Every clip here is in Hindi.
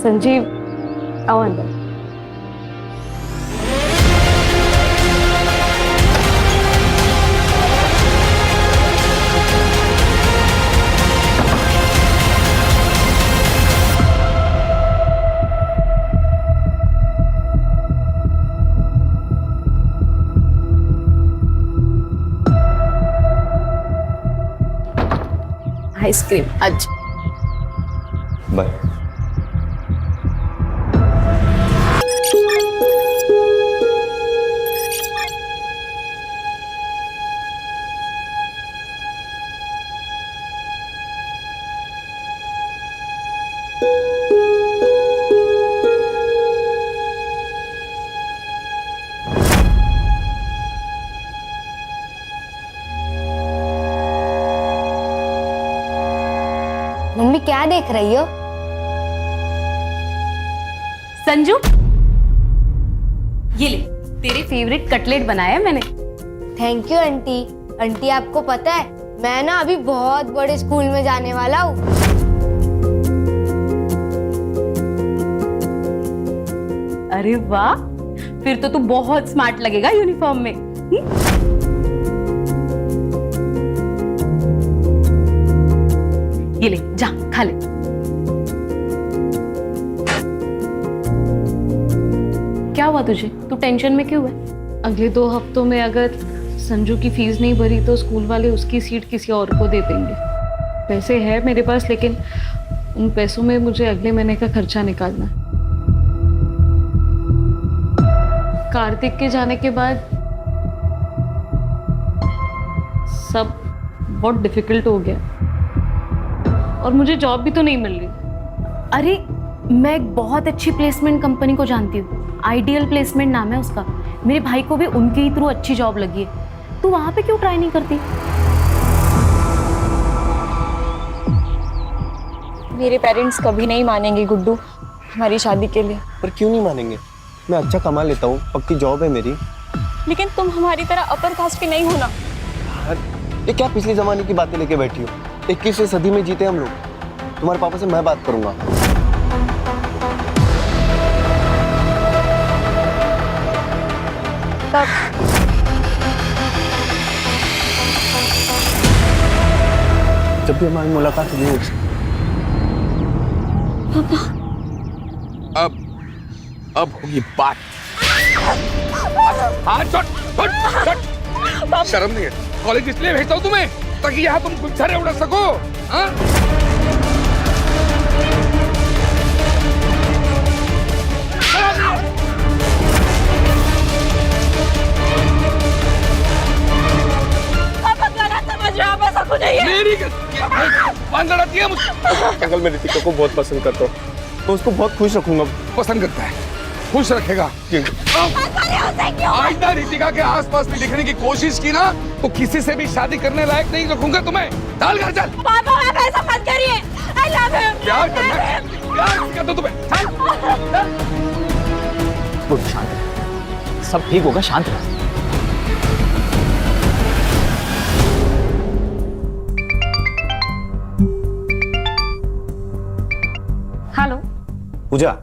संजीव, आओ अंदर। आइसक्रीम आज। बाय। मम्मी क्या देख रही हो? संजू, ये ले, तेरे फेवरेट कटलेट बनाया है मैंने। Thank you aunty. आंटी आपको पता है मैं ना अभी बहुत बड़े स्कूल में जाने वाला हूँ। अरे वाह, फिर तो तू बहुत स्मार्ट लगेगा यूनिफॉर्म में। ये ले, जा खा ले। क्या हुआ तुझे? तू टेंशन में क्यों है? अगले 2 हफ्तों में अगर संजू की फीस नहीं भरी तो स्कूल वाले उसकी सीट किसी और को दे देंगे। पैसे है मेरे पास, लेकिन उन पैसों में मुझे अगले महीने का खर्चा निकालना है। कार्तिक के जाने के बाद सब बहुत डिफिकल्ट हो गया और मुझे जॉब भी तो नहीं मिल रही। अरे, मैं एक बहुत अच्छी प्लेसमेंट कंपनी को जानती हूँ, आइडियल प्लेसमेंट नाम है उसका। मेरे भाई को भी उनके ही थ्रू अच्छी जॉब लगी है। तू वहां पे क्यों ट्राई नहीं करती? मेरे पेरेंट्स कभी नहीं मानेंगे गुड्डू हमारी शादी के लिए। पर क्यों नहीं मानेंगे? मैं अच्छा कमा लेता हूँ, पक्की जॉब है मेरी। लेकिन तुम हमारी तरह अपर कास्ट के नहीं हो ना। यार, ये क्या पिछले जमाने की बातें लेके बैठी हो? 21वीं सदी में जीते हम लोग। तुम्हारे पापा से मैं बात करूंगा। जब भी हमारी मुलाकात हुई अब होगी बात। हाथ छोड़, छोड़, छोड़। शर्म नहीं है? कॉलेज इसलिए भेजता हूँ तुम्हें ताकि यहाँ तुम गुच्छरे उड़ा सको। हाँ? मेरी बांध लड़ाती है मुझसे। अंकल, मैं रितिका को बहुत पसंद करता हूँ, तो उसको बहुत खुश रखूंगा। पसंद करता है, खुश रखेगा। आज ना रितिका के आसपास भी दिखने की कोशिश की ना तो किसी से भी शादी करने लायक नहीं रखूंगा तुम्हें। चल घर चल। पापा आप ऐसा मत करिए। I love him। प्यार करना है, प्यार करता तुम्हें। चल। शांत रह, सब ठीक होगा, शांत रह। हेलो पूजा।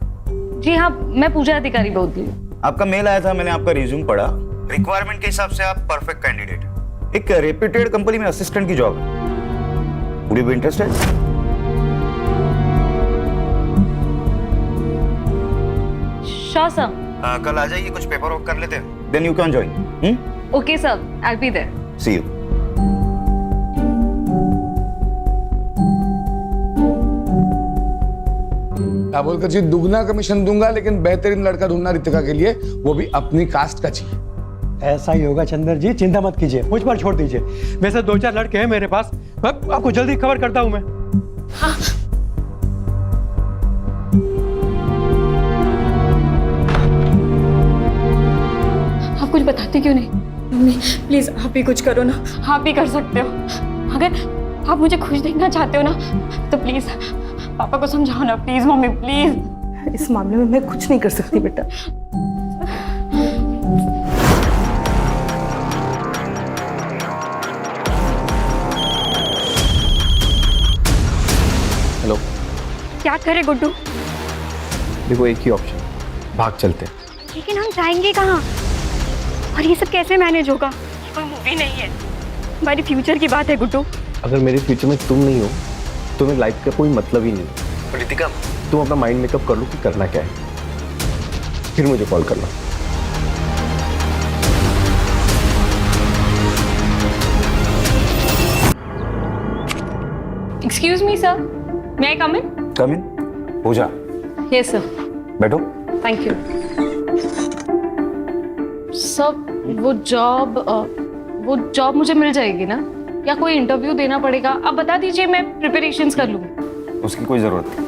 जी हाँ, मैं पूजा अधिकारी बोल रही हूँ। आपका मेल आया था, मैंने आपका रिज्यूम पढ़ा। रिक्वायरमेंट के हिसाब से आप परफेक्ट कैंडिडेट। एक रेप्यूटेड कंपनी में असिस्टेंट की जॉब है। Would you be interested? Sure sir. कल आ जाइए, कुछ पेपर वर्क कर लेते हैं, then you can join. Okay sir, I will be there. See you. क्या बोलकर जी, दुगना कमीशन दूंगा, लेकिन बेहतरीन लड़का ढूंढना रितिका के लिए, वो भी अपनी कास्ट का चाहिए। ऐसा ही होगा चंदर जी, चिंता मत कीजिए, मुझ पर छोड़ दीजिए। वैसे 2-4 लड़के हैं मेरे पास, मैं आपको जल्दी खबर करता हूं मैं। हाँ। आप कुछ बताते क्यों नहीं? मम्मी प्लीज आप ही कुछ करो ना। आप ही कर सकते हो। अगर आप मुझे खुश देखना चाहते हो ना तो प्लीज पापा को समझाओ ना। Please mummy please. इस मामले में मैं कुछ नहीं कर सकती बेटा। हेलो। क्या करे गुड्डू? देखो एक ही ऑप्शन, भाग चलते हैं। लेकिन हम जाएंगे कहाँ? और ये सब कैसे मैनेज होगा? ये कोई मूवी नहीं है, हमारी फ्यूचर की बात है गुड्डू। अगर मेरे फ्यूचर में तुम नहीं हो तो मेरी लाइफ का कोई मतलब ही नहीं है। रितिका, तुम अपना माइंड मेकअप कर लो कि करना क्या है, फिर मुझे कॉल करना। एक्सक्यूज मी सर, मे आई कम इन? कम इन। पूजा, यस सर। बैठो। Thank you sir. वो जॉब मुझे मिल जाएगी ना, या कोई इंटरव्यू देना पड़ेगा? आप बता दीजिए, मैं प्रिपरेशंस कर लूँगी। उसकी कोई जरूरत नहीं,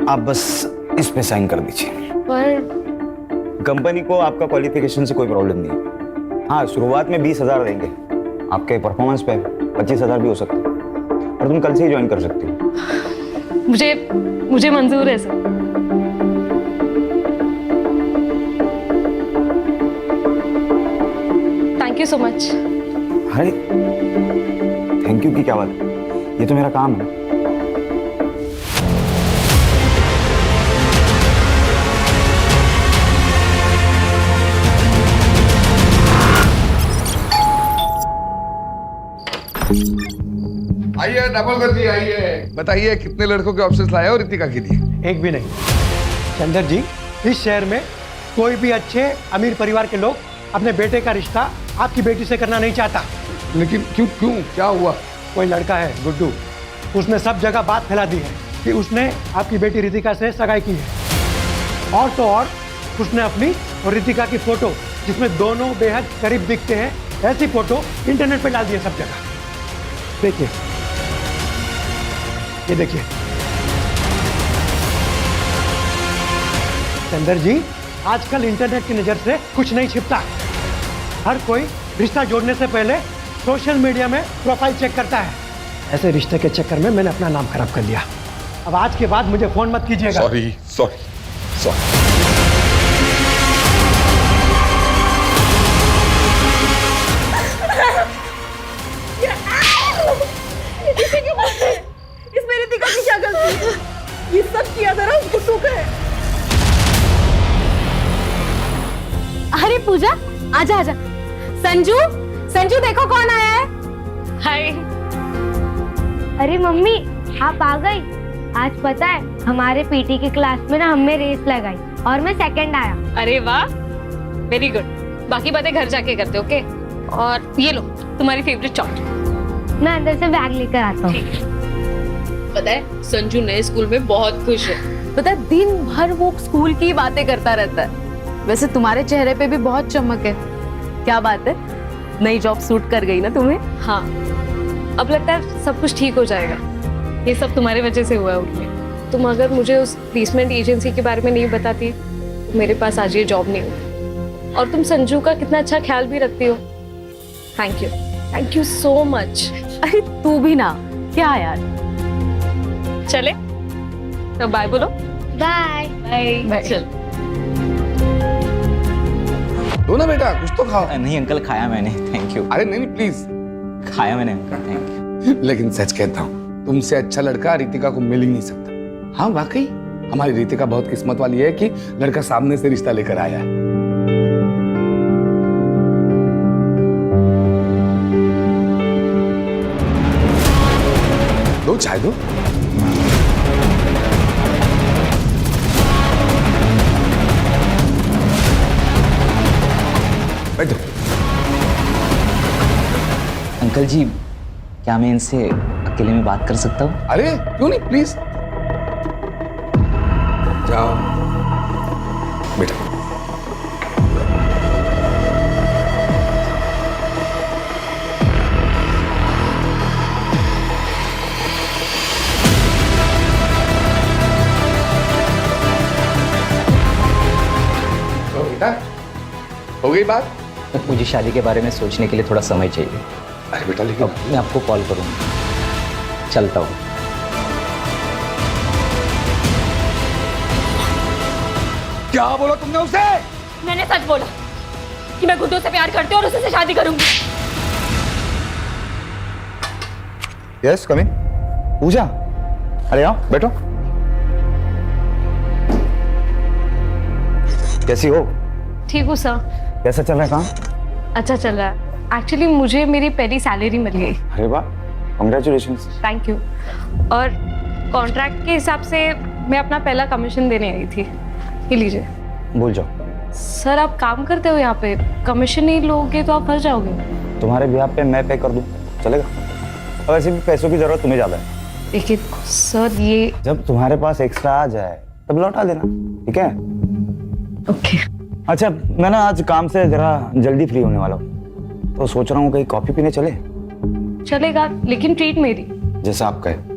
आप बस इस पे साइन कर दीजिए। पर कंपनी को आपका क्वालिफिकेशन से कोई प्रॉब्लम नहीं है। हाँ, शुरुआत में 20,000 देंगे, आपके परफॉर्मेंस पे 25,000 भी हो सकता है, और तुम कल से ही ज्वाइन कर सकती हो। मुझे मंजूर है sir. Thank you so much. अरे थैंक यू की क्या बात है, ये तो मेरा काम है। आइए डबल कर दी, आइए बताइए कितने लड़कों के ऑप्शंस लाए हो रितिका के लिए? एक भी नहीं। चंदर जी, इस शहर में कोई भी अच्छे अमीर परिवार के लोग अपने बेटे का रिश्ता आपकी बेटी से करना नहीं चाहता। लेकिन क्यों क्यों क्या हुआ? कोई लड़का है गुड्डू, उसने सब जगह बात फैला दी है कि उसने आपकी बेटी रितिका से सगाई की है। और तो और उसने अपनी और रितिका की फोटो, जिसमें दोनों बेहद करीब दिखते हैं, ऐसी फोटो इंटरनेट पे डाल दी है सब जगह। देखिए, ये देखिए। चंदर जी, आजकल इंटरनेट की नज़र से कुछ नहीं छिपता। हर कोई रिश्ता जोड़ने से पहले सोशल मीडिया में प्रोफाइल चेक करता है। ऐसे रिश्ते के चक्कर में मैंने अपना नाम खराब कर लिया। अब आज के बाद मुझे फोन मत कीजिएगा। Sorry sorry sorry. इसमें रितिका की क्या गलती है? ये सब किया जरा उसको सुख है। अरे पूजा, आजा आजा। संजू, संजू देखो कौन आया है। हाय। अरे मम्मी, आप आ गई। आज पता है, हमारे पीटी की क्लास में ना हमने रेस लगाई और मैं सेकंड आया। अरे वाह, वेरी गुड। बाकी बातें घर जाके करते, ओके? और ये लो तुम्हारी फेवरेट चॉकलेट। मैं अंदर से बैग लेकर आता हूँ। पता है, संजू नए स्कूल में बहुत खुश है। पता है, दिन भर वो स्कूल की बातें करता रहता है। वैसे तुम्हारे चेहरे पे भी बहुत चमक है। क्या बात है, नई जॉब सूट कर गई ना तुम्हें? हाँ, अब लगता है सब कुछ ठीक हो जाएगा। ये सब तुम्हारी वजह से हुआ है उनके। तुम अगर मुझे उस प्लेसमेंट एजेंसी के बारे में नहीं बताती तो मेरे पास आज ये जॉब नहीं होती। और तुम संजू का कितना अच्छा ख्याल भी रखती हो। Thank you so much. अरे तू भी ना, क्या यार। चले तो बाय बोलो। Bye bye. चल। दो ना बेटा, कुछ तो खाओ। नहीं अंकल, खाया मैंने, थैंक यू। अरे नहीं प्लीज। खाया मैंने अंकल, थैंक यू। लेकिन सच कहता हूँ, तुमसे अच्छा लड़का रितिका को मिल ही नहीं सकता। हाँ वाकई, हमारी रितिका बहुत किस्मत वाली है कि लड़का सामने से रिश्ता लेकर आया है। दो चाय दो। बैठो। अंकल जी, क्या मैं इनसे अकेले में बात कर सकता हूँ? अरे क्यों नहीं, प्लीज जाओ बेटा। तो बेटा, हो गई बात? मुझे शादी के बारे में सोचने के लिए थोड़ा समय चाहिए। अरे बेटा, लेकिन अब मैं आपको कॉल करूँगा। चलता हूँ। क्या बोला तुमने उसे? मैंने सच बोला कि मैं गुड्डू से प्यार करती हूँ और उसी से शादी करूंगी। यस कम इन। पूजा, अरे आओ बैठो। कैसी हो? ठीक हूँ सर। कैसा चल रहा है काम? अच्छा चल रहा है। एक्चुअली मुझे मेरी पहली सैलरी मिल गई। अरे वाह, कांग्रेचुलेशंस। Thank you. और कॉन्ट्रैक्ट के हिसाब से मैं अपना पहला कमीशन देने आई थी। ये लीजिए। भूल जाओ। सर आप काम करते हो यहाँ पे, कमीशन नहीं लोगे तो आप फंस जाओगे। तुम्हारे बिहाफ पे मैं पे कर दूं, चलेगा? और वैसे भी पैसों की जरूरत तुम्हें ज्यादा है। लेकिन सर ये जब तुम्हारे पास एक्स्ट्रा आ जाए तब लौटा देना, ठीक है? ओके। अच्छा, मैं ना आज काम से जरा जल्दी फ्री होने वाला हूँ, तो सोच रहा हूँ कहीं कॉफी पीने चले। चलेगा, लेकिन ट्रीट मेरी। जैसा आप कहे।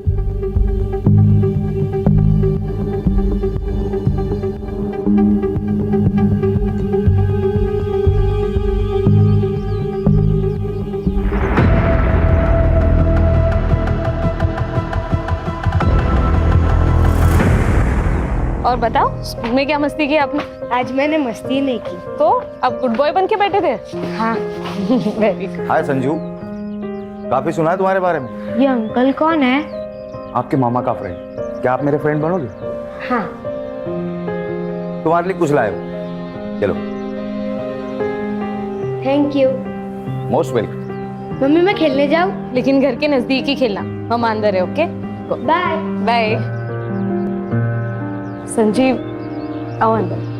और बताओ स्कूल में क्या मस्ती की आपने? आज मैंने मस्ती नहीं की। तो अब गुड बॉय बन के बैठे थे? हाँ। Very good. हाय संजू, काफी सुना है तुम्हारे बारे में। ये अंकल कौन है? आपके मामा का फ्रेंड। क्या आप मेरे फ्रेंड बनोगे? हाँ। तुम्हारे लिए कुछ लाए हो, चलो। Thank you. Most welcome. Mummy मैं खेलने जाऊँ? लेकिन घर के नजदीक ही खेलना, हम अंदर है। Okay bye. बाय। संजीव आओ अंदर।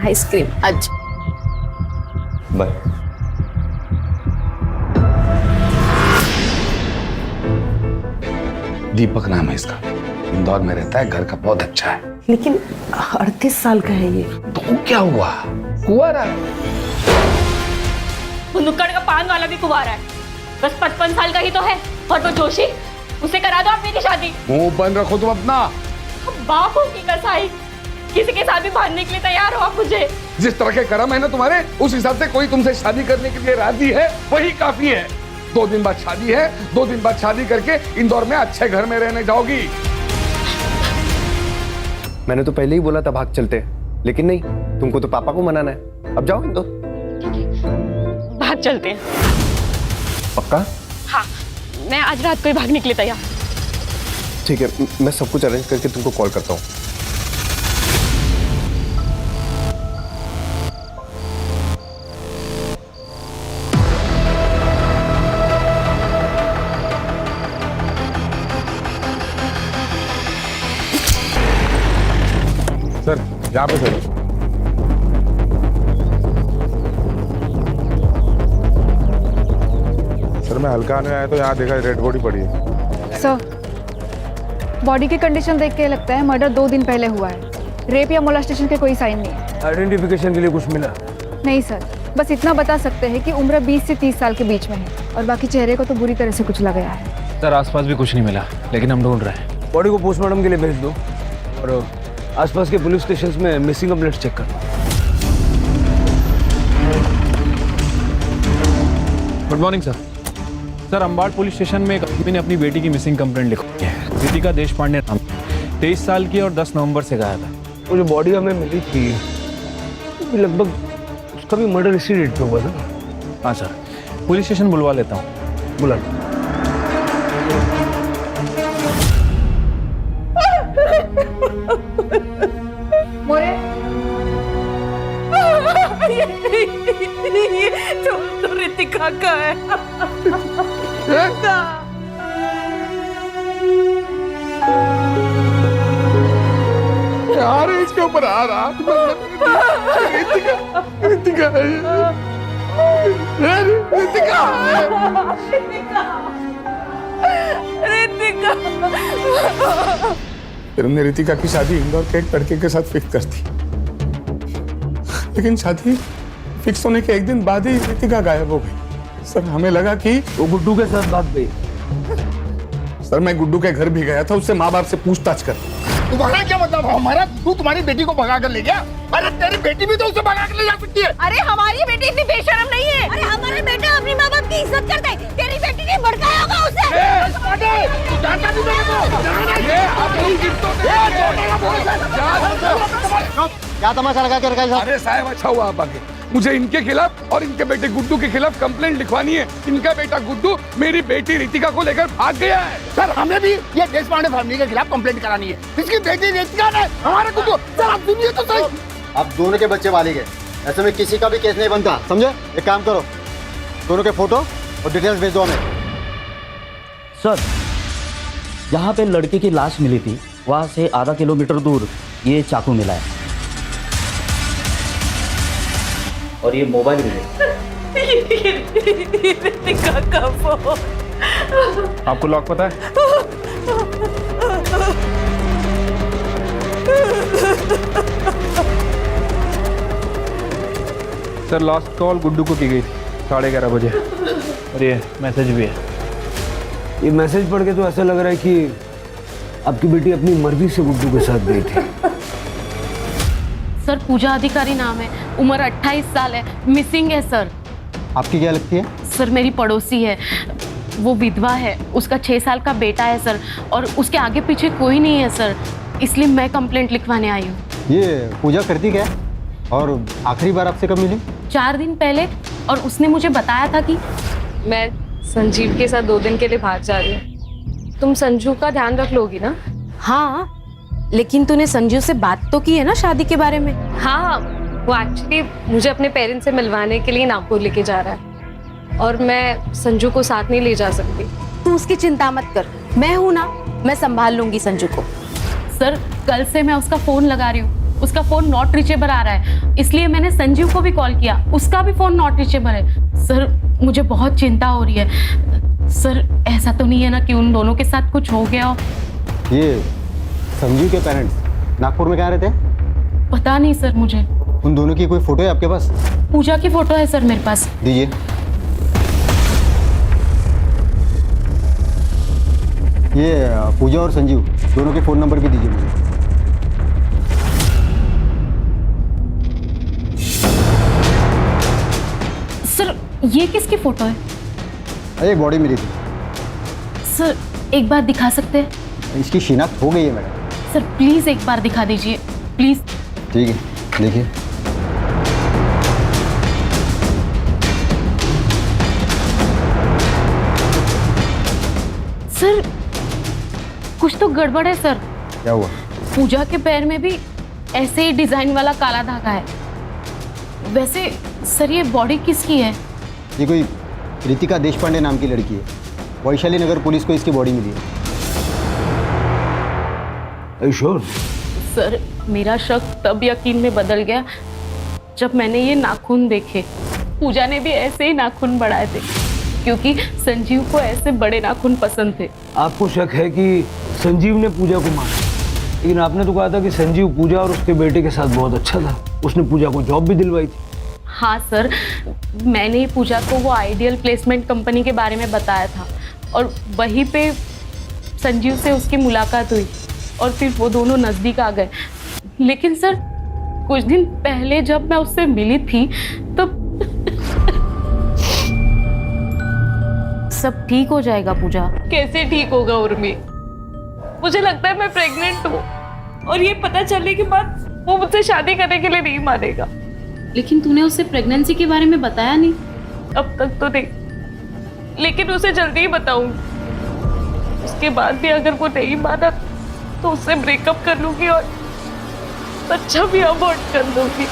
आइसक्रीम आज। बाय। दीपक नाम है इसका, इंदौर में रहता है, घर का बहुत अच्छा है। लेकिन 38 साल का है ये। तो क्या हुआ, कुंवारा है। वो नुक्कड़ का पान वाला भी कुंवारा है, बस 55 साल का ही तो है। और वो जोशी, उसे करा दो आप मेरी शादी। मुंह बंद रखो तुम अपना। बाप हो की कसाई, किसी के साथ भी भागने के लिए तैयार हो आप मुझे। जिस तरह के कर्म है ना तुम्हारे, उस हिसाब से कोई तुमसे शादी करने के लिए राजी है, वही काफी है। 2 दिन बाद शादी है, 2 दिन बाद शादी करके इंदौर में अच्छे घर में रहने जाओगी। मैंने तो पहले ही बोला था भाग चलते, लेकिन नहीं, तुमको तो पापा को मनाना है। अब जाओ इंदौर। भाग चलते हैं। पक्का? हाँ, मैं आज रात को ही भागने के लिए तैयार। ठीक है, मैं सब कुछ अरेंज करके तुमको कॉल करता हूँ। सर यहाँ पे सर। सर मैं हल्का आने आया तो यहाँ देखा रेड बॉडी पड़ी है। सर बॉडी की कंडीशन देख के लगता है मर्डर 2 दिन पहले हुआ है। रेप या मोलेस्टेशन के कोई साइन नहीं है। आइडेंटिफिकेशन के लिए कुछ मिला? नहीं सर, बस इतना बता सकते हैं कि उम्र 20 से 30 साल के बीच में है और बाकी चेहरे को तो बुरी तरह से कुचला गया है। सर आसपास भी कुछ नहीं मिला, लेकिन हम ढूंढ रहे हैं। बॉडी को पोस्टमार्टम के लिए भेज दो और आसपास के पुलिस स्टेशन में मिसिंग कंप्लेंट चेक कर। Good morning sir. Sir Ambad police station में एक आदमी ने अपनी बेटी की मिसिंग कंप्लेंट लिखी है। रितिका देशपांडे नाम, 23 साल की और 10 नवंबर से गायब है। वो जो बॉडी हमें मिली थी लगभग उसका भी मर्डर इसी डेट पे हुआ था। हाँ सर, पुलिस स्टेशन बुलवा लेता हूँ। बुला। मोरे ये तो रितिका का है। यार इसके ऊपर आ रहा रितिका, रितिका है ये। रितिका रितिका फिर हमने रितिका की शादी इंदौर के एक लड़के के साथ फिक्स कर दी, लेकिन शादी फिक्स होने के 1 दिन बाद ही रितिका गायब हो गई। सर हमें लगा कि वो गुड्डू के साथ भाग गई। सर मैं गुड्डू के घर भी गया था, उससे माँ बाप से पूछताछ कर। तुम्हारा क्या मतलब? हमारा तू तुम्हारी बेटी को भगा कर ले गया? अरे तेरी बेटी भी तो उसे भगा कर ले जा सकती है। अरे हमारी बेटी इतनी बेशरम नहीं है। अरे हमारा बेटा अपनी माँ बाप की इज्जत करता है, तेरी बेटी ने भड़काया होगा तू जानता नहीं मेरे को? ये आप लोग किसको क्या तमाशा लगा के रखा है साहब? अरे साहब अच्छा हुआ आप आगे। मुझे इनके खिलाफ और इनके बेटे गुड्डू के खिलाफ कंप्लेंट लिखवानी है। इनका बेटा गुड्डू मेरी बेटी रितिका को लेकर भाग गया है। सर हमें भी ये देशपांडे फैमिली के खिलाफ कंप्लेंट करानी है। इसकी बेटी रितिका ने हमारे गुड्डू, सर आप सुनिए तो सही। आप दोनों के बच्चे वाले गए, ऐसे में किसी का भी केस नहीं बनता, समझे? एक काम करो, दोनों के फोटो और डिटेल्स भेज दो हमें। सर, जहाँ पे लड़के की लाश मिली थी वहाँ से आधा किलोमीटर दूर ये चाकू मिला है और ये मोबाइल भी है। रितिका का फोन। आपको लॉक पता है? सर लास्ट कॉल गुड्डू को की गई थी 11:30 बजे और ये मैसेज भी है। ये मैसेज पढ़ के तो ऐसा लग रहा है कि आपकी बेटी अपनी मर्जी से गुड्डू के साथ गई थी। सर पूजा अधिकारी नाम है, उम्र 28 साल है, मिसिंग है सर। आपकी क्या लगती है? सर मेरी पड़ोसी है, वो विधवा है, उसका 6 साल का बेटा है सर, और उसके आगे पीछे कोई नहीं है सर, इसलिए मैं कंप्लेंट लिखवाने आई हूँ। ये पूजा करती क्या है? और आखिरी बार आपसे कब मिली? 4 दिन पहले, और उसने मुझे बताया था कि मैं संजीव के साथ 2 दिन के लिए बाहर जा रही हूँ। तुम संजू का ध्यान रख लोगी ना? हाँ, लेकिन तूने संजू से बात तो की है ना शादी के बारे में? हाँ, वो एक्चुअली मुझे अपने पेरेंट्स से मिलवाने के लिए नागपुर लेके जा रहा है और मैं संजू को साथ नहीं ले जा सकती। तू उसकी चिंता मत कर, मैं हूं ना, मैं संभाल लूंगी संजू को। सर कल से मैं उसका फोन लगा रही हूँ, उसका फोन नॉट रीचेबल आ रहा है, इसलिए मैंने संजीव को भी कॉल किया, उसका भी फोन नॉट रीचेबल है। सर मुझे बहुत चिंता हो रही है सर, ऐसा तो नहीं है ना कि उन दोनों के साथ कुछ हो गया हो? ये संजीव के पेरेंट्स नागपुर में कहाँ रहते हैं? पता नहीं सर मुझे। उन दोनों की कोई फोटो है आपके पास? पूजा की फोटो है सर मेरे पास। दीजिए। ये पूजा और संजीव दोनों के फ़ोन नंबर भी दीजिए मुझे। सर ये किसकी फोटो है? अरे बॉडी मिली थी। सर एक बार दिखा सकते हैं? इसकी शिनाख्त हो गई है मैडम। सर प्लीज एक बार दिखा दीजिए प्लीज। ठीक है, देखिए। सर कुछ तो गड़बड़ है सर। क्या हुआ? पूजा के पैर में भी ऐसे ही डिजाइन वाला काला धागा है। वैसे सर ये बॉडी किसकी है? ये कोई रितिका देशपांडे नाम की लड़की है, वैशाली नगर पुलिस को इसकी बॉडी मिली है। श्योर? सर मेरा शक तब यकीन में बदल गया जब मैंने ये नाखून देखे। पूजा ने भी ऐसे ही नाखून बढ़ाए थे क्योंकि संजीव को ऐसे बड़े नाखून पसंद थे। आपको शक है कि संजीव ने पूजा को मारा, लेकिन आपने तो कहा था कि संजीव पूजा और उसके बेटे के साथ बहुत अच्छा था, उसने पूजा को जॉब भी दिलवाई थी। हाँ सर, मैंने ही पूजा को वो आइडियल प्लेसमेंट कंपनी के बारे में बताया था और वहीं पे संजीव से उसकी मुलाकात हुई और फिर वो दोनों नज़दीक आ गए। लेकिन सर कुछ दिन पहले जब मैं उससे मिली थी तो सब ठीक हो जाएगा पूजा। कैसे ठीक होगा उर्मी? मुझे लगता है मैं प्रेग्नेंट हूँ और ये पता चलने के बाद वो मुझसे शादी करने के लिए नहीं मानेगा। लेकिन तूने उससे प्रेगनेंसी के बारे में बताया नहीं। अब तक तो नहीं, लेकिन उसे जल्दी ही बताऊंगी। उसके बाद भी अगर वो नहीं माना तो उससे ब्रेकअप कर लूंगी और बच्चा भी अबॉर्ट कर दूंगी।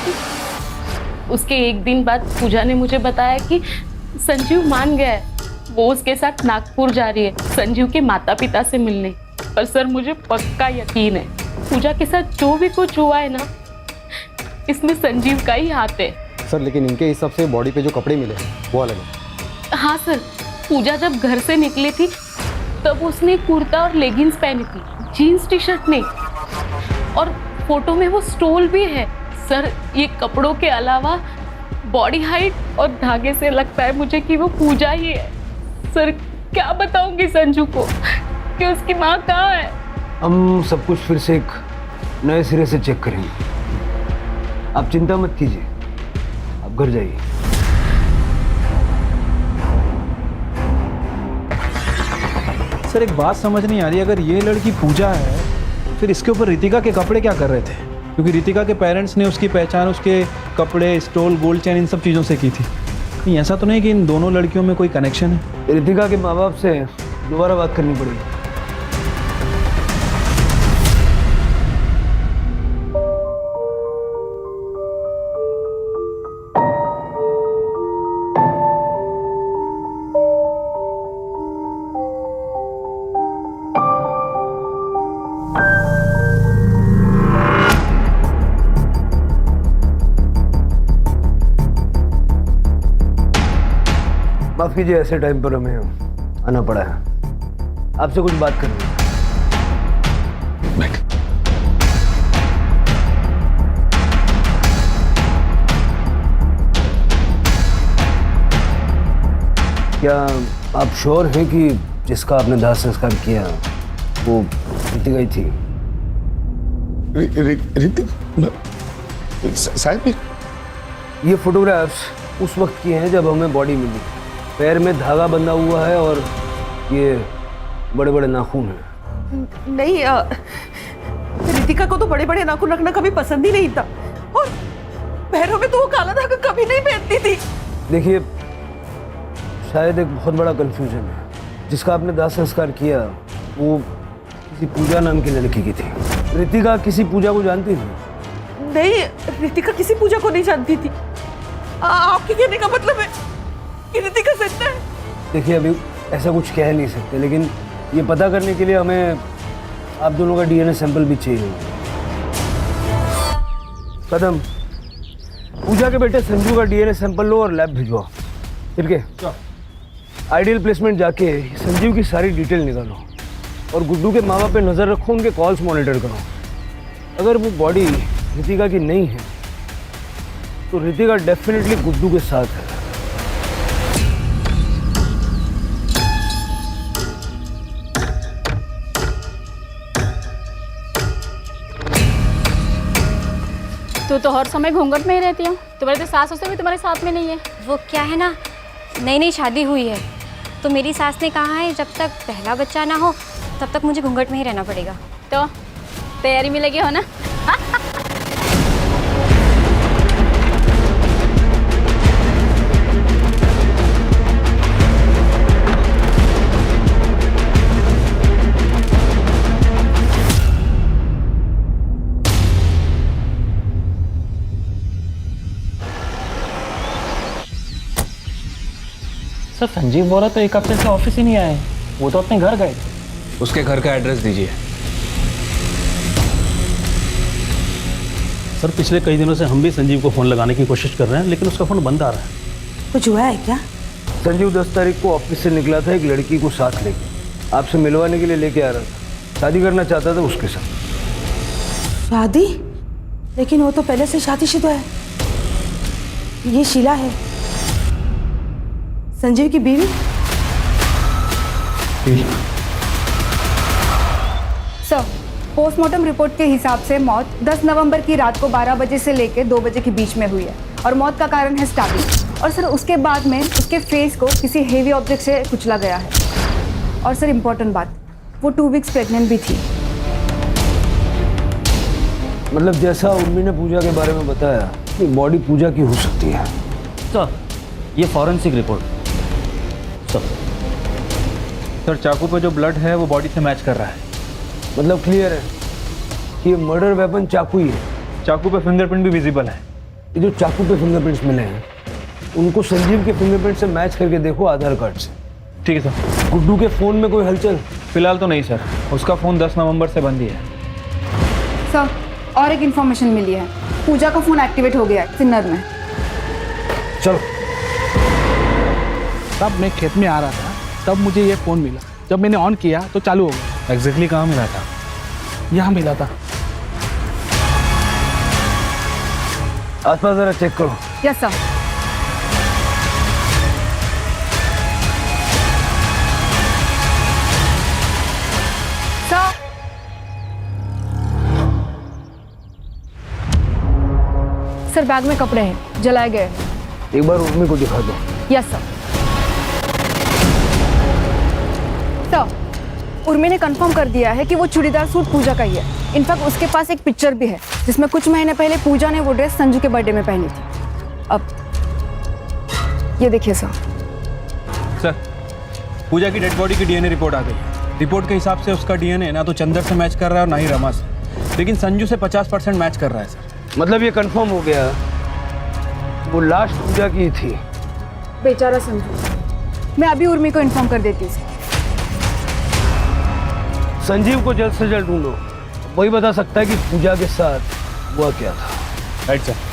उसके एक दिन बाद पूजा ने मुझे बताया कि संजीव मान गया है, वो उसके साथ नागपुर जा रही है संजीव के माता पिता से मिलने। पर सर मुझे पक्का यकीन है पूजा के साथ जो भी कुछ हुआ है ना, इसमें संजीव का ही हाथ है। सर लेकिन इनके हिसाब से बॉडी पे जो कपड़े मिले वो अलग है। हाँ सर, पूजा जब घर से निकली थी तब उसने कुर्ता और लेगिंग्स पहनी थी, जीन्स टी शर्ट नहीं। और फोटो में वो स्टोल भी है। सर ये कपड़ों के अलावा बॉडी हाइट और धागे से लगता है मुझे कि वो पूजा ही है। सर क्या बताऊंगी संजू को कि उसकी माँ कहाँ है? हम सब कुछ फिर से एक नए सिरे से चेक करेंगे, आप चिंता मत कीजिए, आप घर जाइए। सर एक बात समझ नहीं आ रही, अगर ये लड़की पूजा है फिर इसके ऊपर रितिका के कपड़े क्या कर रहे थे? क्योंकि रितिका के पेरेंट्स ने उसकी पहचान उसके कपड़े, स्टोल, गोल्ड चेन, इन सब चीज़ों से की थी। नहीं ऐसा तो नहीं कि इन दोनों लड़कियों में कोई कनेक्शन है? रितिका के माँ बाप से दोबारा बात करनी पड़ेगी। माफ कीजिए, ऐसे टाइम पर हमें आना पड़ा है, आपसे कुछ बात करनी है। क्या आप श्योर हैं कि जिसका आपने दाह संस्कार किया वो रितिका ही थी? साहब ये फोटोग्राफ्स उस वक्त की हैं जब हमें बॉडी मिली। पैर में धागा बंधा हुआ है और ये बड़े बड़े नाखून हैं। नहीं, रितिका को तो बड़े बड़े नाखून रखना कभी पसंद ही नहीं था, और पैरों में तो वो काला धागा कभी नहीं पहनती थी। देखिए, शायद एक बहुत बड़ा कंफ्यूजन है। जिसका आपने दाह संस्कार किया वो किसी पूजा नाम की लड़की की थी। रितिका किसी पूजा को जानती थी? नहीं, रितिका किसी पूजा को नहीं जानती थी। आपके कहने का मतलब है कि रितिका सच्चा है? देखिए, अभी ऐसा कुछ कह नहीं सकते, लेकिन ये पता करने के लिए हमें आप दोनों का डीएनए सैंपल भी चाहिए। कदम, पूजा के बेटे संजू का डीएनए सैंपल लो और लैब भिजवाओ। ठीक है? आइडियल प्लेसमेंट जाके संजीव की सारी डिटेल निकालो और गुड्डू के माँ बाप पे नज़र रखो, उनके कॉल्स मॉनिटर करो। अगर वो बॉडी रितिका की नहीं है तो रितिका डेफिनेटली गुड्डू के साथ है। तू तो हर समय घूंघट में ही रहती हो। तुम्हारे तो सास ससुर भी तुम्हारे साथ में नहीं है। वो क्या है ना, नई नई शादी हुई है तो मेरी सास ने कहा है जब तक पहला बच्चा ना हो तब तक मुझे घूंघट में ही रहना पड़ेगा। तो तैयारी में लगे हो ना? सर संजीव बोरा तो एक हफ्ते से ऑफिस ही नहीं आए, वो तो अपने घर गए। उसके घर का एड्रेस दीजिए। सर पिछले कई दिनों से हम भी संजीव को फ़ोन लगाने की कोशिश कर रहे हैं, लेकिन उसका फ़ोन बंद आ रहा है। कुछ हुआ है क्या? संजीव 10 तारीख को ऑफिस से निकला था एक लड़की को साथ लेके, आपसे मिलवाने के लिए लेके आ रहा था। शादी करना चाहता था उसके साथ। शादी? लेकिन वो तो पहले से शादीशुदा है। ये शीला है, संजीव की बीवी। सर, पोस्टमार्टम रिपोर्ट के हिसाब से मौत 10 नवंबर की रात को 12 बजे से लेकर 2 बजे के बीच में हुई है और मौत का कारण है स्टैबिंग। और सर उसके बाद में उसके फेस को किसी हेवी ऑब्जेक्ट से कुचला गया है। और सर इम्पोर्टेंट बात, वो 2 वीक्स प्रेग्नेंट भी थी। मतलब जैसा उर्मी ने पूजा के बारे में बताया कि बॉडी पूजा की हो सकती है। सर ये फॉरेंसिक रिपोर्ट। सर चाकू पे जो ब्लड है वो बॉडी से मैच कर रहा है। मतलब क्लियर है कि ये मर्डर वेपन चाकू ही है। चाकू पे फिंगरप्रिंट भी विजिबल है। ये जो चाकू पे फिंगरप्रिंट्स मिले हैं उनको संजीव के फिंगरप्रिंट से मैच करके देखो आधार कार्ड से। ठीक है सर। गुड्डू के फ़ोन में कोई हलचल? फिलहाल तो नहीं सर, उसका फ़ोन 10 नवंबर से बंद ही है। सर और एक इन्फॉर्मेशन मिली है, पूजा का फ़ोन एक्टिवेट हो गया है सिन्नर में। चलो। तब मैं खेत में आ रहा था, तब मुझे ये फ़ोन मिला। जब मैंने ऑन किया तो चालू हो गया। एग्जैक्टली कहाँ मिला था? यहाँ मिला था। आसपास जरा चेक करो। Yes sir. सर बैग में कपड़े हैं, जलाए गए हैं। एक बार उर्मी को दिखा दो। Yes sir. सर उर्मी ने कंफर्म कर दिया है कि वो चूड़ीदार सूट पूजा का ही है। इनफैक्ट उसके पास एक पिक्चर भी है जिसमें कुछ महीने पहले पूजा ने वो ड्रेस संजू के बर्थडे में पहनी थी। अब ये देखिए सर। सर, पूजा की डेड बॉडी की डीएनए रिपोर्ट आ गई। रिपोर्ट के हिसाब से उसका डीएनए ना तो चंदर से मैच कर रहा है और ना ही रमा से, लेकिन संजू से 50% मैच कर रहा है सर। मतलब ये कंफर्म हो गया वो लाश पूजा की थी। बेचारा संजू। मैं अभी उर्मी को इन्फॉर्म कर देती हूँ। संजीव को जल्द से जल्द ढूंढो, वही बता सकता है कि पूजा के साथ हुआ क्या था। Right sir.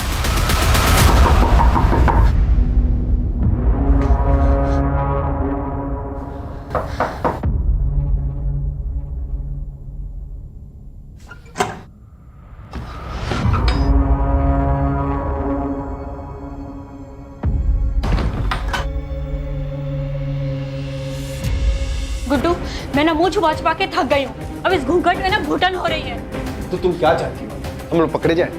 गुड्डू, मैं ना मुंह छुपा छुपा के थक गई हूँ। अब इस घूंघट में ना घुटन हो रही है। तो तुम क्या चाहती हो? हम लोग पकड़े जाए?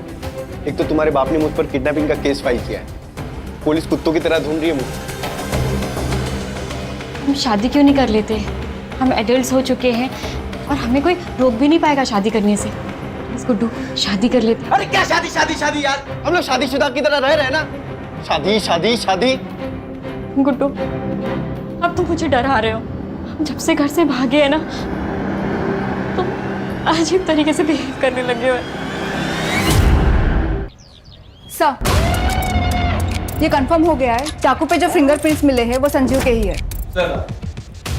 एक तो तुम्हारे बाप ने मुझ पर किडनैपिंग का केस फाइल किया है, पुलिस कुत्तों की तरह ढूंढ रही है मुझे। हम शादी क्यों नहीं कर लेते? हम एडल्ट्स हो चुके हैं और हमें कोई रोक भी नहीं पाएगा शादी करने से। बस गुड्डू, शादी कर लेते। अरे क्या शादी शादी शादी यार, हम लोग शादीशुदा की तरह रह रहे हैं ना। शादी शादी शादी। गुड्डू, अब तुम मुझे डरा रहे हो। जब से घर से भागे है ना, तुम अजीब तरीके से बिहेव करने लगे हो। सर, ये कंफर्म हो गया है चाकू पे जो फिंगरप्रिंट्स मिले हैं वो संजीव के ही है। सर,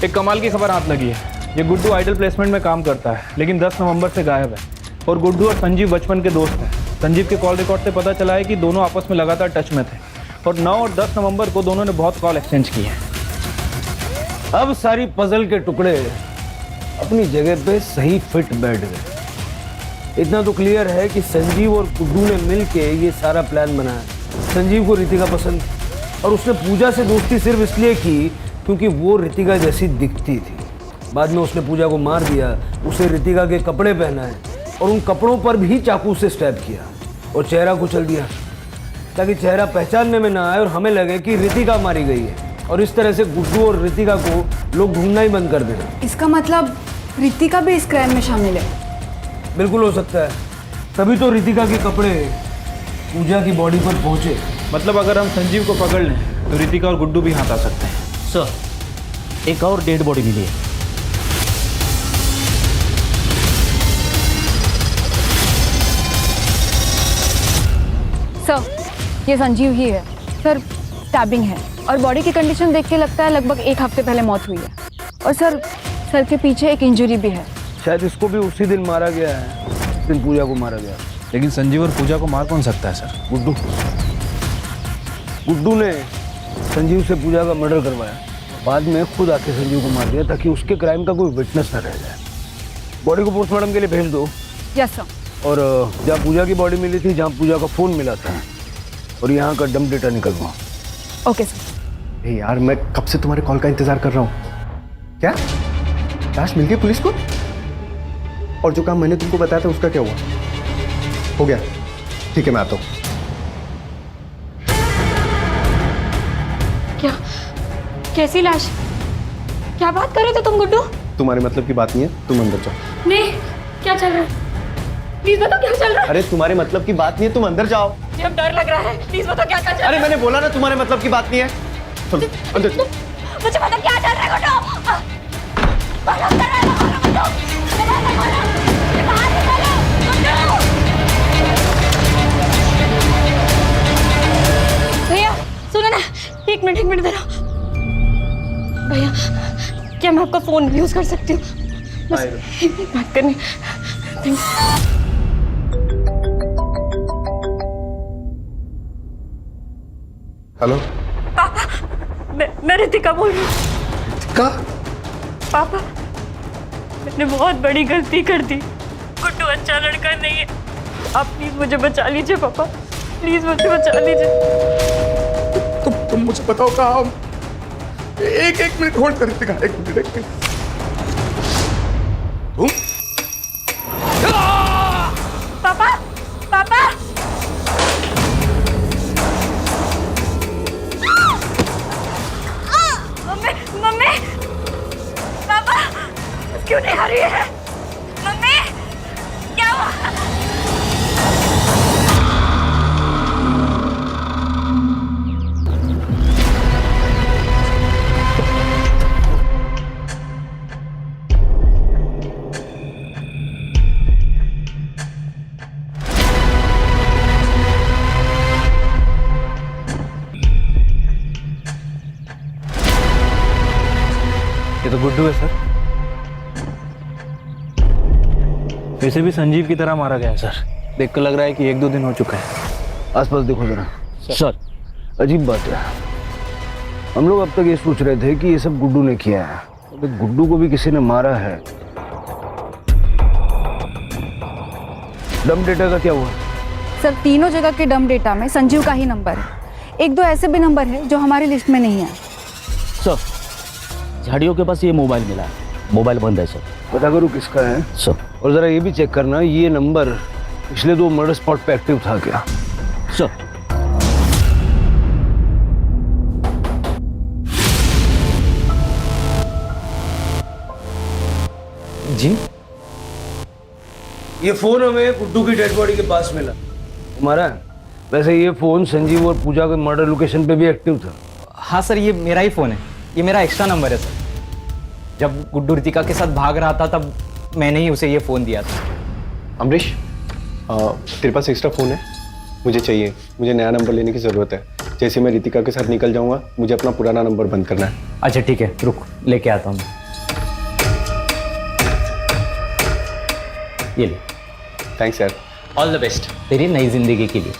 एक कमाल की खबर हाथ लगी है। ये गुड्डू आइडल प्लेसमेंट में काम करता है, लेकिन 10 नवंबर से गायब है। और गुड्डू और संजीव बचपन के दोस्त हैं। संजीव के कॉल रिकॉर्ड से पता चला है कि दोनों आपस में लगातार टच में थे और 9 और 10 नवंबर को दोनों ने बहुत कॉल एक्सचेंज किए हैं। अब सारी पजल के टुकड़े अपनी जगह पे सही फिट बैठ गए। इतना तो क्लियर है कि संजीव और गुड्डू ने मिलके ये सारा प्लान बनाया। संजीव को रितिका पसंद थी और उसने पूजा से दोस्ती सिर्फ इसलिए की क्योंकि वो रितिका जैसी दिखती थी। बाद में उसने पूजा को मार दिया, उसे रितिका के कपड़े पहनाए और उन कपड़ों पर भी चाकू से स्टैब किया और चेहरा कुचल दिया ताकि चेहरा पहचानने में ना आए और हमें लगे कि रितिका मारी गई है। और इस तरह से गुड्डू और रितिका को लोग ढूंढना ही बंद कर देना। इसका मतलब रितिका भी इस क्राइम में शामिल है? बिल्कुल हो सकता है, तभी तो रितिका के कपड़े पूजा की बॉडी पर पहुंचे। मतलब अगर हम संजीव को पकड़ लें तो रितिका और गुड्डू भी हाथ आ सकते हैं। सर, एक और डेड बॉडी मिली है। सर, ये संजीव ही है। सर, स्टैबिंग है और बॉडी की कंडीशन देख के लगता है लगभग 1 हफ्ते पहले मौत हुई है। और सर के पीछे एक इंजरी भी है। शायद इसको भी उसी दिन मारा गया है जिस दिन पूजा को मारा गया। लेकिन संजीव और पूजा को मार कौन सकता है सर? गुड्डू ने संजीव से पूजा का मर्डर करवाया, बाद में खुद आके संजीव को मार दिया ताकि उसके क्राइम का कोई विटनेस न रह जाए। बॉडी को पोस्टमार्टम के लिए भेज दो। Yes sir. और जहाँ पूजा की बॉडी मिली थी, जहाँ पूजा का फ़ोन मिला था, और यहाँ का डंप डेटा निकलवाओ। Okay sir. यार मैं कब से तुम्हारे कॉल का इंतजार कर रहा हूँ। क्या लाश मिल गई पुलिस को? और जो काम मैंने तुमको बताया था उसका क्या हुआ? हो गया, ठीक है मैं आता हूँ। क्या? कैसी लाश? क्या बात कर रहे थे तुम गुड्डू? तुम्हारे मतलब की बात नहीं है, तुम अंदर जाओ। नहीं, क्या चल रहा है? प्लीज बताओ क्या चल रहा है? अरे तुम्हारे मतलब की बात नहीं है, तुम अंदर जाओ। मुझे अब डर लग रहा है। प्लीज बताओ क्या चल रहा है? अरे मैंने बोला ना तुम्हारे मतलब की बात नहीं है। चलो अंदर चलो। मुझे पता क्या चल रहा है गुड्डू? बोलो, अंदर आओ, बोलो गुड्डू। अंदर बोलो, बाहर निकलो, गुड्डू। भैया सुनो ना, एक मिनट दे रहा। भैया, क्या मैं आपका फोन यूज कर सकती हूँ? बस एक मिनट बात करनी। हेलो पापा, मैं रितिका बोल रही हूँ। का? पापा, मैंने बहुत बड़ी गलती कर दी। गुड्डू अच्छा लड़का नहीं है। आप प्लीज मुझे बचा लीजिए पापा, प्लीज मुझे बचा लीजिए। तुम मुझे बताओ कहाँ? एक मिनट होल्ड कर रितिका, एक मिनट। तुम? पापा, पापा, मम्मी, पापा, क्यों नहीं आ रही है? मम्मी, क्या हुआ? ये तो गुड्डू है सर। वैसे भी संजीव की तरह मारा गया है सर। देखकर लग रहा है कि 1-2 दिन हो चुका है। आसपास देखो जरा। सर अजीब बात है, हम लोग अब तक ये सोच रहे थे कि ये सब गुड्डू ने किया है, लेकिन गुड्डू को भी किसी ने मारा है। डम डेटा का क्या हुआ? सर तीनों जगह के डम डेटा में संजीव का ही नंबर है। 1-2 ऐसे भी नंबर है जो हमारी लिस्ट में नहीं है। सर झाड़ियों के पास ये मोबाइल मिला है, मोबाइल बंद है सर। पता करो किसका है सर। और जरा ये भी चेक करना ये नंबर पिछले 2 मर्डर स्पॉट पे एक्टिव था क्या? सर जी, ये फोन हमें गुड्डू की डेड बॉडी के पास मिला। हमारा है। वैसे ये फोन संजीव और पूजा के मर्डर लोकेशन पे भी एक्टिव था। हाँ सर, ये मेरा ही फ़ोन है, ये मेरा एक्स्ट्रा नंबर है सर। जब गुड्डू रितिका के साथ भाग रहा था तब मैंने ही उसे ये फ़ोन दिया था। अमरीश, तेरे पास एक्स्ट्रा फ़ोन है? मुझे चाहिए, मुझे नया नंबर लेने की ज़रूरत है। जैसे मैं रितिका के साथ निकल जाऊंगा मुझे अपना पुराना नंबर बंद करना है। अच्छा ठीक है, रुक लेके आता हूँ। ये ले। थैंक्स यार। ऑल द बेस्ट तेरी नई जिंदगी के लिए।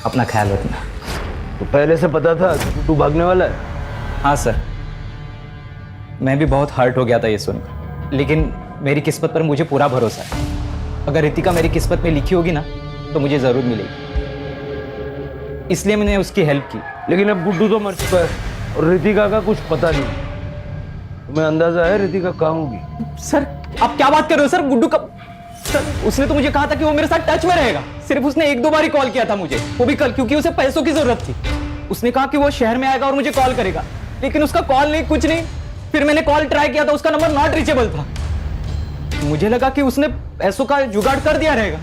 अपना ख्याल रखना। तो पहले से पता था कि गुड्डू भागने वाला है? हाँ सर, मैं भी बहुत हर्ट हो गया था ये सुनकर, लेकिन मेरी किस्मत पर मुझे पूरा भरोसा है। अगर रितिका मेरी किस्मत में लिखी होगी ना तो मुझे ज़रूर मिलेगी, इसलिए मैंने उसकी हेल्प की। लेकिन अब गुड्डू तो मर चुका है और रितिका का कुछ पता नहीं। तुम्हें अंदाजा है रितिका कहाँ होगी? सर आप क्या बात कर रहे हो सर? गुड्डू का सर उसने तो मुझे कहा था कि वो मेरे साथ टच में रहेगा। सिर्फ उसने 1-2 बार ही कॉल किया था मुझे, वो भी कल, क्योंकि उसे पैसों की जरूरत थी। उसने कहा कि वो शहर में आएगा और मुझे कॉल करेगा, लेकिन उसका कॉल नहीं, कुछ नहीं। फिर मैंने कॉल ट्राई किया था, उसका नंबर नॉट रीचेबल था। मुझे लगा कि उसने पैसों का जुगाड़ कर दिया रहेगा।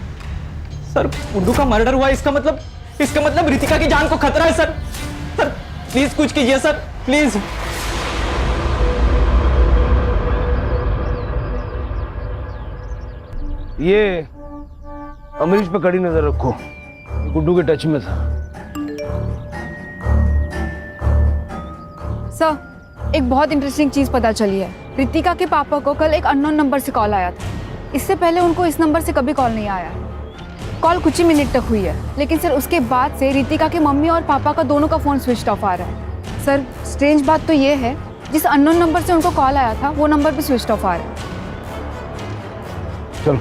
सर गुड्डू का मर्डर हुआ, इसका मतलब रितिका की जान को खतरा है सर। सर प्लीज कुछ कीजिए सर, प्लीज। ये अमरीश पे कड़ी नजर रखो, गुड्डू के टच में था। सर एक बहुत इंटरेस्टिंग चीज़ पता चली है। रितिका के पापा को कल एक अननोन नंबर से कॉल आया था। इससे पहले उनको इस नंबर से कभी कॉल नहीं आया। कॉल कुछ ही मिनट तक हुई है, लेकिन सर उसके बाद से रितिका के मम्मी और पापा का दोनों का फ़ोन स्विच ऑफ आ रहा है। सर स्ट्रेंज बात तो ये है, जिस अननोन नंबर से उनको कॉल आया था वो नंबर भी स्विच ऑफ आ रहा है। चलो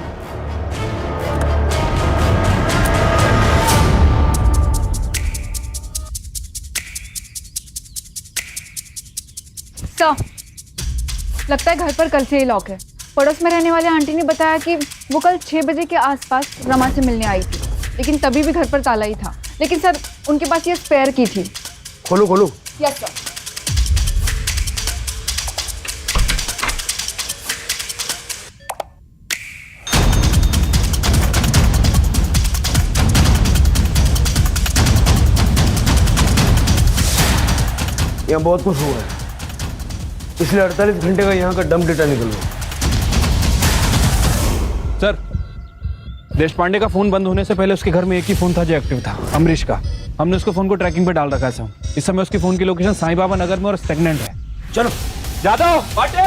सर लगता है घर पर कल से ही लॉक है। पड़ोस में रहने वाले आंटी ने बताया कि वो कल 6 बजे के आसपास रमा से मिलने आई थी, लेकिन तभी भी घर पर ताला ही था। लेकिन सर उनके पास ये स्पेयर की थी। खोलो खोलो। Yes sir. यहाँ बहुत कुछ हुआ है। पिछले 48 घंटे का यहाँ का डम डेटा निकल गया। सर देश पांडे का फोन बंद होने से पहले उसके घर में एक ही फोन था जो एक्टिव था, अमरीश का। हमने उसको फोन को ट्रैकिंग पे डाल रखा है। इस समय उसकी फोन की लोकेशन साईं बाबा नगर में और स्टेगनेंट है। चलो जादव पाटिल।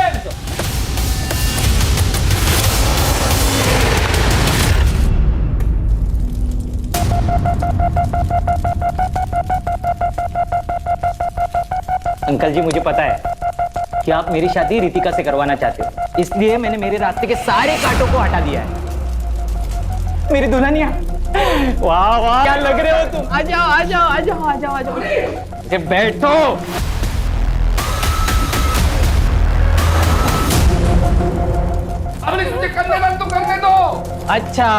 अंकल जी मुझे पता है कि आप मेरी शादी रितिका से करवाना चाहते हो, इसलिए मैंने मेरे रास्ते के सारे कांटों को हटा दिया है। मेरी दुल्हनिया, वाह वाह क्या लग रहे हो तुम। आ जाओ आ जाओ आ जाओ आ जाओ आ जाओ। बैठो। अमरीश मुझे कन्यादान तो करने दो। अच्छा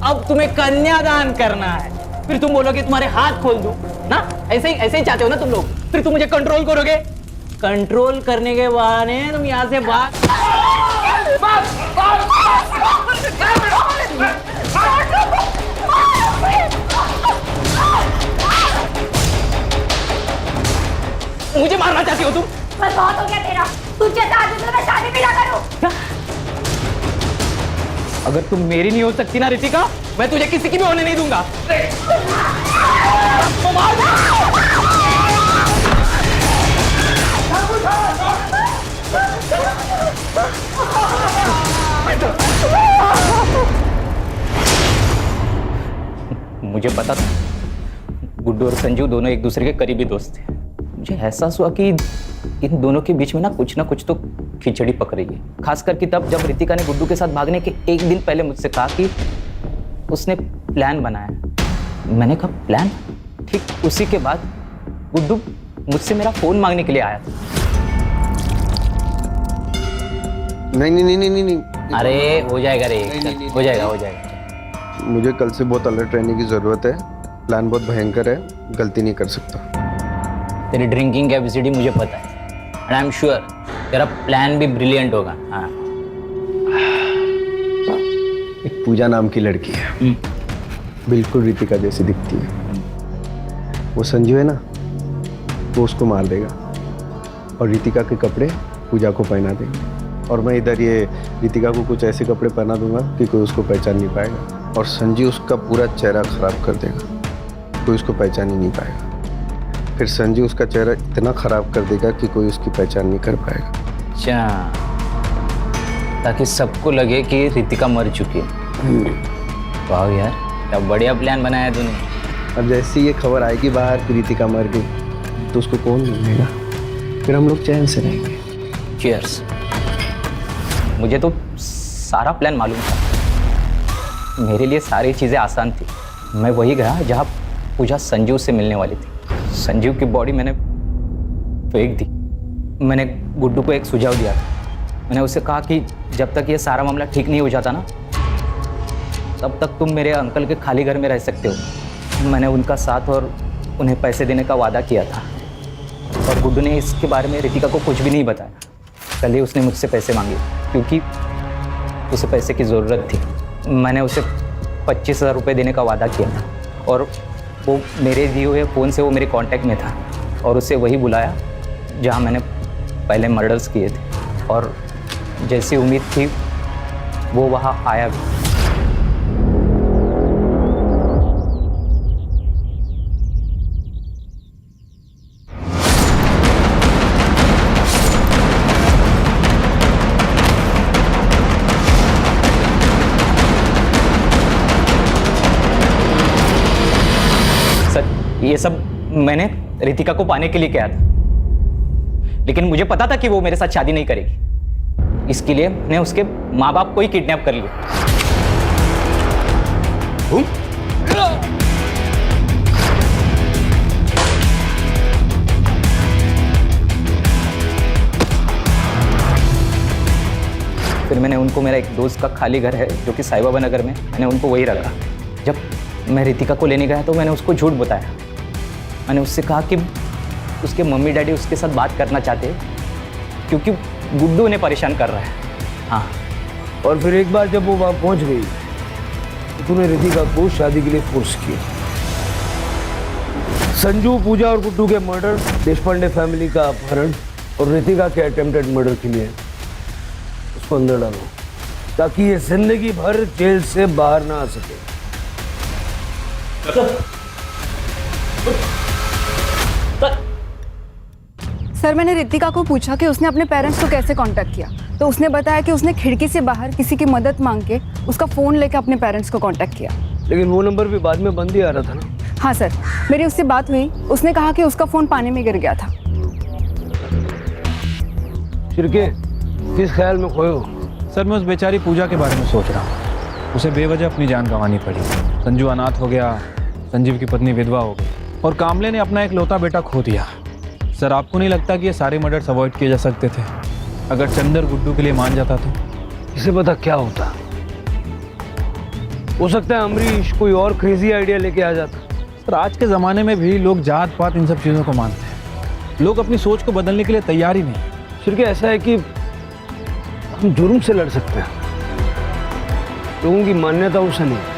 अब तुम्हें कन्यादान करना है, फिर तुम बोलोगे तुम्हारे हाथ खोल दूं ना? ऐसे ही चाहते हो ना तुम लोग? फिर तुम मुझे कंट्रोल करोगे, कंट्रोल करने के बहाने तुम यहाँ से भाग। मुझे मारना चाहती हो तुम? बस बहुत हो गया तेरा। तुझे आदमी से मैं शादी भी ना करूं। अगर तुम मेरी नहीं हो सकती ना रितिका, मैं तुझे किसी की भी होने नहीं दूंगा। मुझे पता था गुड्डू और संजू दोनों एक दूसरे के करीबी दोस्त थे। मुझे एहसास हुआ कि इन दोनों के बीच में ना कुछ तो खिचड़ी पक रही है। खास करके तब जब रितिका ने गुड्डू के साथ भागने के एक दिन पहले मुझसे कहा कि उसने प्लान बनाया। मैंने कहा प्लान? ठीक उसी के बाद गुड्डू मुझसे मेरा फोन मांगने के लिए आया था। नहीं। अरे हो जाएगा रे, हो जाएगा। मुझे कल से बहुत अलर्ट रहने की ज़रूरत है। प्लान बहुत भयंकर है, गलती नहीं कर सकता। तेरी ड्रिंकिंग कैपेसिटी मुझे पता है एंड आई एम श्योर तेरा प्लान भी ब्रिलियंट होगा। हाँ। एक पूजा नाम की लड़की है, बिल्कुल रितिका जैसी दिखती है। वो संजू है ना, वो उसको मार देगा और रितिका के कपड़े पूजा को पहना देंगे। और मैं इधर ये रितिका को कुछ ऐसे कपड़े पहना दूंगा कि कोई उसको पहचान नहीं पाएगा। और संजू उसका पूरा चेहरा खराब कर देगा, कोई उसको पहचान ही नहीं पाएगा। फिर संजू उसका चेहरा इतना खराब कर देगा कि कोई उसकी पहचान नहीं कर पाएगा। अच्छा, ताकि सबको लगे कि रितिका मर चुकी है। वाह यार, क्या बढ़िया प्लान बनाया तूने। अब जैसे ये खबर आएगी बाहर कि रितिका मर गई तो उसको कौन ढूंढेगा? फिर हम लोग चैन से रहेंगे। चीयर्स। मुझे तो सारा प्लान मालूम था। मेरे लिए सारी चीज़ें आसान थी। मैं वही गया जहाँ पूजा संजू से मिलने वाली थी। संजू की बॉडी मैंने फेंक दी। मैंने गुड्डू को एक सुझाव दिया था। मैंने उससे कहा कि जब तक ये सारा मामला ठीक नहीं हो जाता ना, तब तक तुम मेरे अंकल के खाली घर में रह सकते हो। मैंने उनका साथ और उन्हें पैसे देने का वादा किया था। और गुड्डू ने इसके बारे में रितिका को कुछ भी नहीं बताया। कल ही उसने मुझसे पैसे मांगे क्योंकि उसे पैसे की ज़रूरत थी। मैंने उसे 25,000 रुपये देने का वादा किया था और वो मेरे दिए हुए फ़ोन से वो मेरे कांटेक्ट में था और उसे वही बुलाया जहाँ मैंने पहले मर्डर्स किए थे। और जैसी उम्मीद थी वो वहाँ आया भी। ये सब मैंने रितिका को पाने के लिए किया था, लेकिन मुझे पता था कि वो मेरे साथ शादी नहीं करेगी। इसके लिए मैंने उसके माँ बाप को ही किडनैप कर लिया। फिर मैंने उनको, मेरा एक दोस्त का खाली घर है जो कि साई बाबा नगर में, मैंने उनको वही रखा। जब मैं रितिका को लेने गया तो मैंने उसको झूठ बताया। मैंने उससे कहा कि उसके मम्मी डैडी उसके साथ बात करना चाहते हैं क्योंकि गुड्डू उन्हें परेशान कर रहा है। हाँ। और फिर एक बार जब वो वहाँ पहुँच गई तो तूने रितिका को शादी के लिए फोर्स किया। संजू, पूजा और गुड्डू के मर्डर, देशपांडे फैमिली का अपहरण और रितिका के अटेम्प्टेड मर्डर के लिए उसको अंदर डालो ताकि ये जिंदगी भर जेल से बाहर ना आ सके। सर, मैंने रितिका को पूछा कि उसने अपने पेरेंट्स को कैसे कांटेक्ट किया, तो उसने बताया कि उसने खिड़की से बाहर किसी की मदद मांग के उसका फ़ोन लेकर अपने पेरेंट्स को कांटेक्ट किया। लेकिन वो नंबर भी बाद में बंद ही आ रहा था ना? हाँ सर, मेरी उससे बात हुई। उसने कहा कि उसका फ़ोन पानी में गिर गया था। शिरके, किस ख्याल में खोए हो? सर, मैं उस बेचारी पूजा के बारे में सोच रहा हूँ। उसे बेवजह अपनी जान गंवानी पड़ी। संजू अनाथ हो गया, संजीव की पत्नी विधवा हो गई और कामले ने अपना एक लौता बेटा खो दिया। सर, आपको नहीं लगता कि ये सारे मर्डर्स अवॉइड किए जा सकते थे अगर चंदर गुड्डू के लिए मान जाता तो? इसे पता क्या होता, हो सकता है अमरीश कोई और क्रेजी आइडिया लेके आ जाता। सर, आज के ज़माने में भी लोग जात पात इन सब चीज़ों को मानते हैं। लोग अपनी सोच को बदलने के लिए तैयार ही नहीं। सिर्फ ऐसा है कि तुम जुर्म से लड़ सकते हैं। लोगों की मान्यताओं से नहीं।